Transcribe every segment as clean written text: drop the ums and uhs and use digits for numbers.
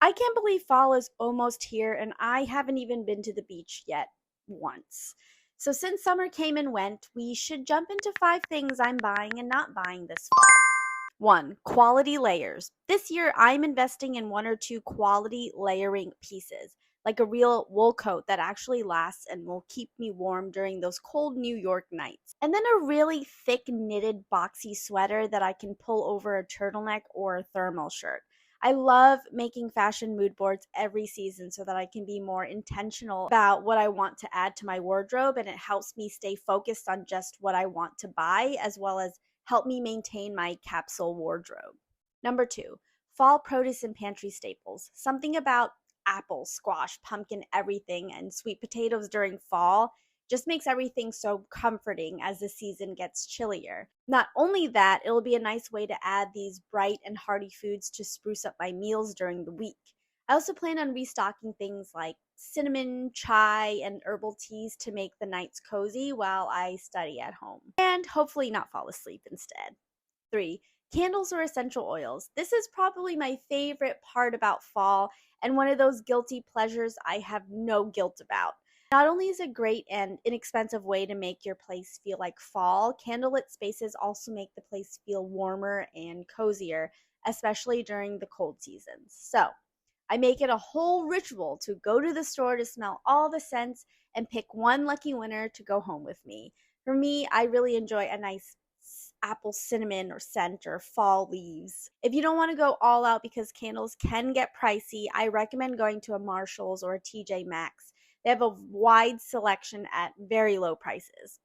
I can't believe fall is almost here and I haven't even been to the beach yet once. So, since summer came and went, we should jump into 5 things I'm buying and not buying this fall. 1. Quality layers. This year, I'm investing in 1 or 2 quality layering pieces, like a real wool coat that actually lasts and will keep me warm during those cold New York nights. And then a really thick knitted boxy sweater that I can pull over a turtleneck or a thermal shirt. I love making fashion mood boards every season so that I can be more intentional about what I want to add to my wardrobe, and it helps me stay focused on just what I want to buy as well as help me maintain my capsule wardrobe. Number 2, fall produce and pantry staples. Something about apples, squash, pumpkin, everything, and sweet potatoes during fall just makes everything so comforting as the season gets chillier. Not only that, it'll be a nice way to add these bright and hearty foods to spruce up my meals during the week. I also plan on restocking things like cinnamon, chai, and herbal teas to make the nights cozy while I study at home. And hopefully not fall asleep instead. 3. Candles or essential oils. This is probably my favorite part about fall and one of those guilty pleasures I have no guilt about. Not only is it a great and inexpensive way to make your place feel like fall, candlelit spaces also make the place feel warmer and cozier, especially during the cold seasons. So, I make it a whole ritual to go to the store to smell all the scents and pick one lucky winner to go home with me. For me, I really enjoy a nice apple cinnamon or scent or fall leaves. If you don't want to go all out because candles can get pricey, I recommend going to a Marshall's or a TJ Maxx. They have a wide selection at very low prices.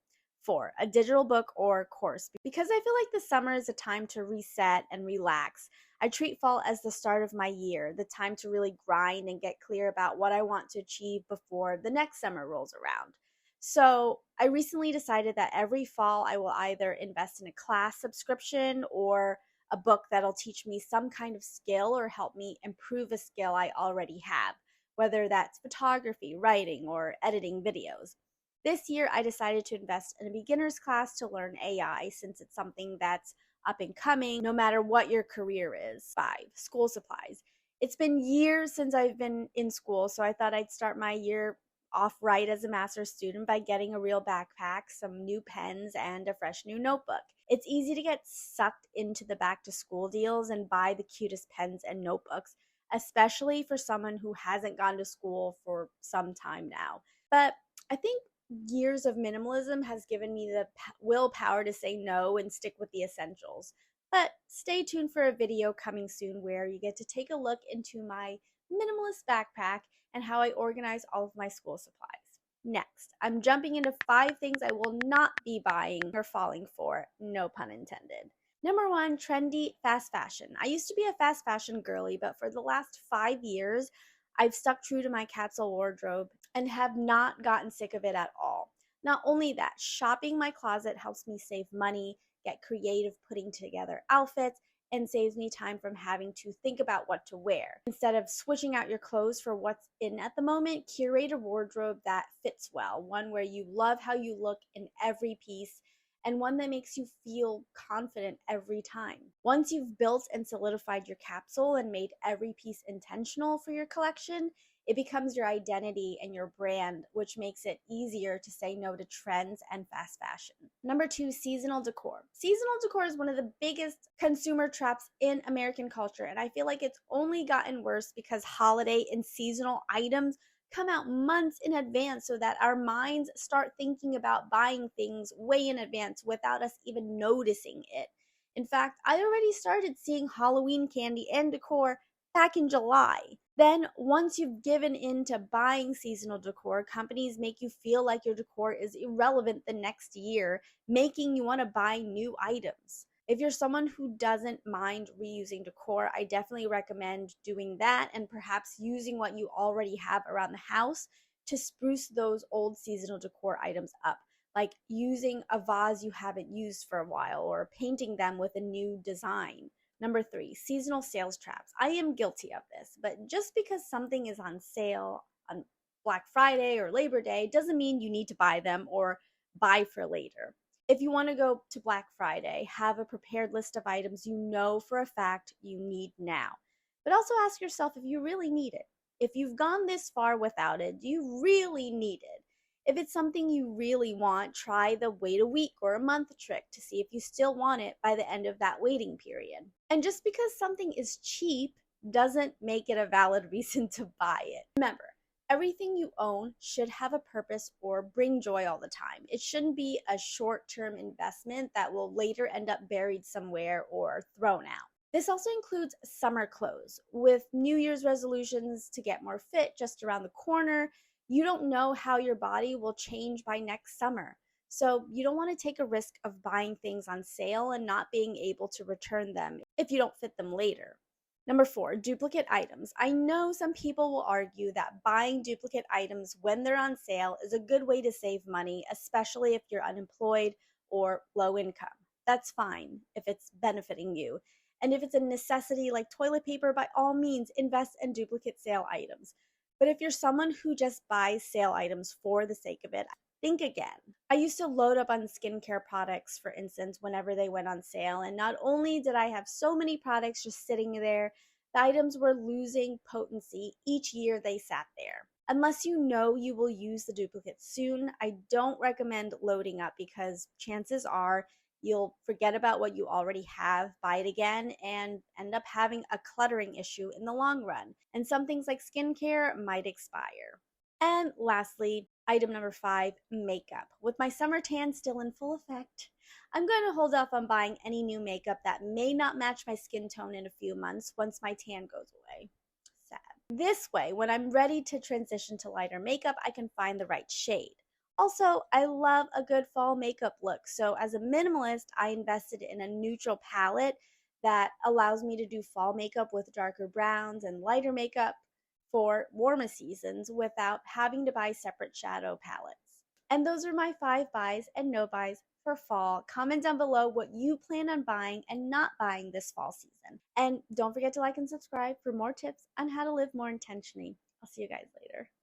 4. A digital book or course. Because I feel like the summer is a time to reset and relax, I treat fall as the start of my year, the time to really grind and get clear about what I want to achieve before the next summer rolls around. So, I recently decided that every fall I will either invest in a class subscription or a book that'll teach me some kind of skill or help me improve a skill I already have, whether that's photography, writing, or editing videos. This year, I decided to invest in a beginner's class to learn AI since it's something that's up and coming, no matter what your career is. 5. School supplies. It's been years since I've been in school, so I thought I'd start my year off right as a master's student by getting a real backpack, some new pens, and a fresh new notebook. It's easy to get sucked into the back to school deals and buy the cutest pens and notebooks, especially for someone who hasn't gone to school for some time now. But I think years of minimalism has given me the willpower to say no and stick with the essentials. But stay tuned for a video coming soon where you get to take a look into my minimalist backpack and how I organize all of my school supplies. Next, I'm jumping into 5 things I will not be buying or falling for, no pun intended. Number 1, trendy fast fashion. I used to be a fast fashion girly, but for the last 5 years, I've stuck true to my capsule wardrobe and have not gotten sick of it at all. Not only that, shopping my closet helps me save money, get creative putting together outfits, and saves me time from having to think about what to wear. Instead of switching out your clothes for what's in at the moment, curate a wardrobe that fits well, one where you love how you look in every piece and one that makes you feel confident every time. Once you've built and solidified your capsule and made every piece intentional for your collection, it becomes your identity and your brand, which makes it easier to say no to trends and fast fashion. Number 2, seasonal decor. Seasonal decor is one of the biggest consumer traps in American culture, and I feel like it's only gotten worse because holiday and seasonal items come out months in advance so that our minds start thinking about buying things way in advance without us even noticing it. In fact, I already started seeing Halloween candy and decor back in July. Then, once you've given in to buying seasonal decor, companies make you feel like your decor is irrelevant the next year, making you want to buy new items. If you're someone who doesn't mind reusing decor, I definitely recommend doing that and perhaps using what you already have around the house to spruce those old seasonal decor items up, like using a vase you haven't used for a while or painting them with a new design. Number 3, seasonal sales traps. I am guilty of this, but just because something is on sale on Black Friday or Labor Day doesn't mean you need to buy them or buy for later. If you want to go to Black Friday, have a prepared list of items you know for a fact you need now. But also ask yourself if you really need it. If you've gone this far without it, do you really need it? If it's something you really want, try the wait a week or a month trick to see if you still want it by the end of that waiting period. And just because something is cheap doesn't make it a valid reason to buy it. Remember, everything you own should have a purpose or bring joy all the time. It shouldn't be a short term investment that will later end up buried somewhere or thrown out. This also includes summer clothes. With New Year's resolutions to get more fit just around the corner, you don't know how your body will change by next summer. So you don't want to take a risk of buying things on sale and not being able to return them if you don't fit them later. Number four, duplicate items. I know some people will argue that buying duplicate items when they're on sale is a good way to save money, especially if you're unemployed or low income. That's fine if it's benefiting you. And if it's a necessity like toilet paper, by all means, invest in duplicate sale items. But if you're someone who just buys sale items for the sake of it, think again. I used to load up on skincare products, for instance, whenever they went on sale. And not only did I have so many products just sitting there, the items were losing potency each year they sat there. Unless you know you will use the duplicate soon, I don't recommend loading up because chances are you'll forget about what you already have, buy it again, and end up having a cluttering issue in the long run. And some things like skincare might expire. And lastly, item number five, makeup. With my summer tan still in full effect, I'm going to hold off on buying any new makeup that may not match my skin tone in a few months once my tan goes away. Sad. This way, when I'm ready to transition to lighter makeup, I can find the right shade. Also, I love a good fall makeup look, so as a minimalist, I invested in a neutral palette that allows me to do fall makeup with darker browns and lighter makeup for warmer seasons without having to buy separate shadow palettes. And those are my five buys and no buys for fall. Comment down below what you plan on buying and not buying this fall season. And don't forget to like and subscribe for more tips on how to live more intentionally. I'll see you guys later.